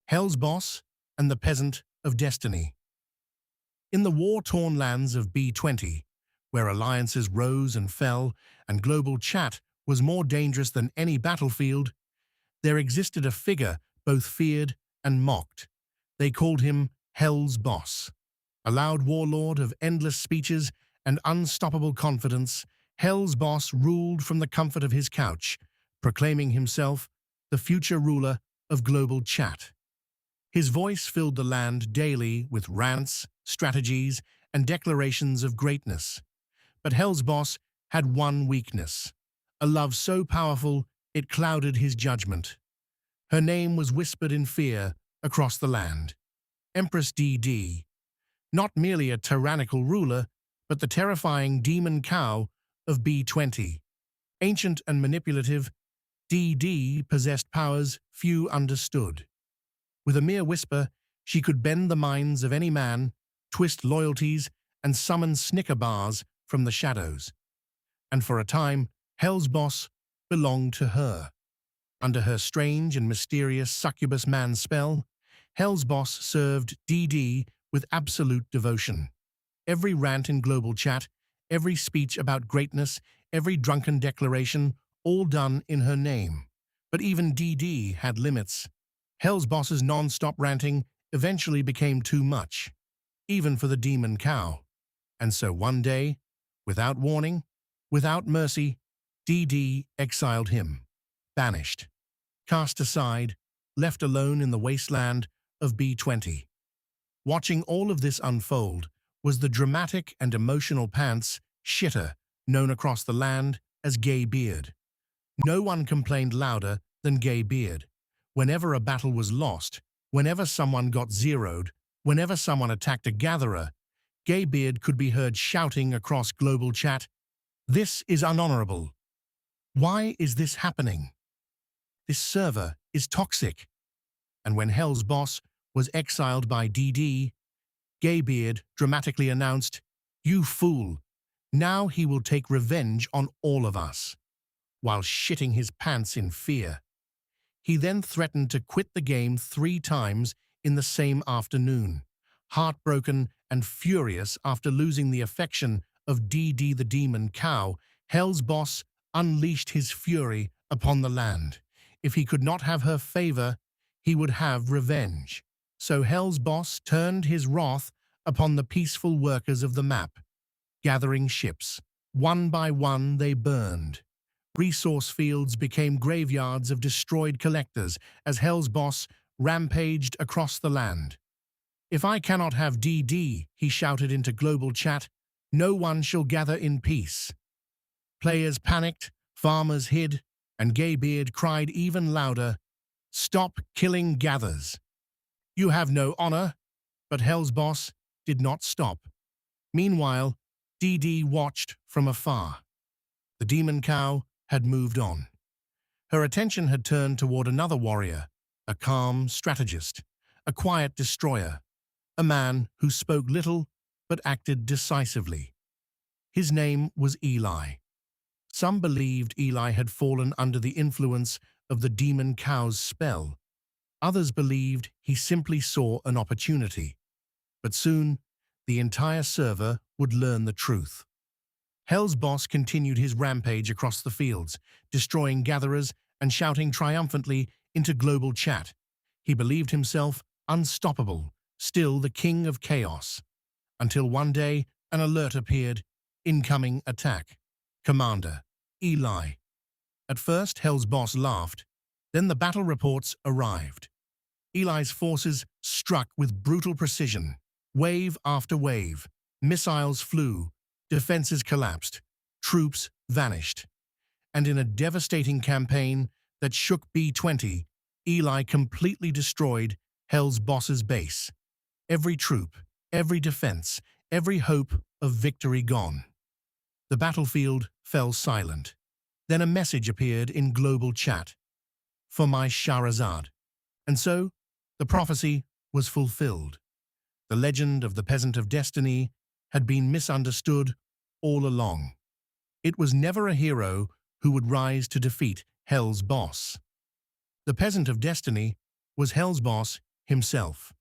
Hell's Boss and the Peasant of Destiny. In the war-torn lands of B20, where alliances rose and fell and global chat was more dangerous than any battlefield, there existed a figure both feared and mocked. They called him Hell's Boss. A loud warlord of endless speeches and unstoppable confidence, Hell's Boss ruled from the comfort of his couch, proclaiming himself the future ruler of global chat. His voice filled the land daily with rants, strategies, and declarations of greatness. But Hell's Boss had one weakness, a love so powerful it clouded his judgment. Her name was whispered in fear across the land. Empress DD, not merely a tyrannical ruler, but the terrifying demon cow of B20. Ancient and manipulative, DD possessed powers few understood. With a mere whisper, she could bend the minds of any man, twist loyalties, and summon Snicker bars from the shadows. And for a time, Hell's Boss belonged to her. Under her strange and mysterious succubus man spell, Hell's Boss served DD with absolute devotion. Every rant in global chat, every speech about greatness, every drunken declaration, all done in her name. But even DD had limits. Hell's Boss's non-stop ranting eventually became too much, even for the demon cow. And so one day, without warning, without mercy, DD exiled him, banished, cast aside, left alone in the wasteland of B20. Watching all of this unfold was the dramatic and emotional pants shitter known across the land as Gay Beard. No one complained louder than Gay Beard. Whenever a battle was lost, whenever someone got zeroed, whenever someone attacked a gatherer, Gay Beard could be heard shouting across global chat, "This is unhonorable. Why is this happening? This server is toxic." And when Hell's Boss was exiled by DD, Gay Beard dramatically announced, "You fool, now he will take revenge on all of us," while shitting his pants in fear. He then threatened to quit the game 3 times in the same afternoon. Heartbroken and furious after losing the affection of DD the Demon Cow, Hell's Boss unleashed his fury upon the land. If he could not have her favor, he would have revenge. So Hell's Boss turned his wrath upon the peaceful workers of the map. Gathering ships, one by one they burned. Resource fields became graveyards of destroyed collectors as Hell's Boss rampaged across the land. "If I cannot have DD," he shouted into global chat, "no one shall gather in peace." Players panicked, farmers hid, and Gay Beard cried even louder, "Stop killing gathers. You have no honor." But Hell's Boss did not stop. Meanwhile, DD watched from afar. The demon cow had moved on. Her attention had turned toward another warrior, a calm strategist, a quiet destroyer, a man who spoke little but acted decisively. His name was Eli. Some believed Eli had fallen under the influence of the demon cow's spell. Others believed he simply saw an opportunity. But soon, the entire server would learn the truth. Hell's Boss continued his rampage across the fields, destroying gatherers and shouting triumphantly into global chat. He believed himself unstoppable, still the king of chaos. Until one day, an alert appeared, "Incoming attack. Commander, Eli." At first, Hell's Boss laughed. Then the battle reports arrived. Eli's forces struck with brutal precision. Wave after wave, missiles flew, defenses collapsed, troops vanished. And in a devastating campaign that shook B20, Eli completely destroyed Hell's Boss's base. Every troop, every defense, every hope of victory gone. The battlefield fell silent. Then a message appeared in global chat. "For my Shahrazad." And so, the prophecy was fulfilled. The legend of the Peasant of Destiny had been misunderstood all along. It was never a hero who would rise to defeat Hell's Boss. The Peasant of Destiny was Hell's Boss himself.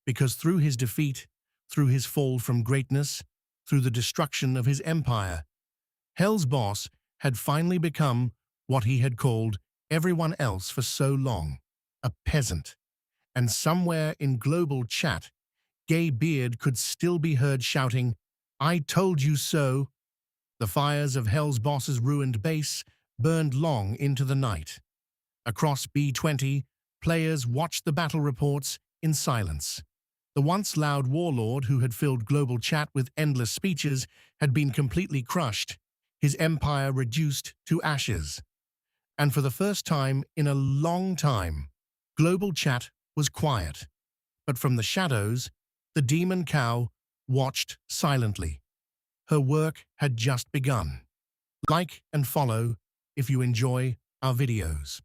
Because through his defeat, through his fall from greatness, through the destruction of his empire, Hell's boss had finally become what he had called everyone else for so long, a peasant. And somewhere in global chat, Gay Beard could still be heard shouting, "I told you so." The fires of Hell's boss's ruined base burned long into the night. Across B20, players watched the battle reports in silence. The once loud warlord who had filled global chat with endless speeches had been completely crushed, his empire reduced to ashes. And for the first time in a long time, global chat was quiet. But from the shadows, the demon cow watched silently. Her work had just begun. Like and follow if you enjoy our videos.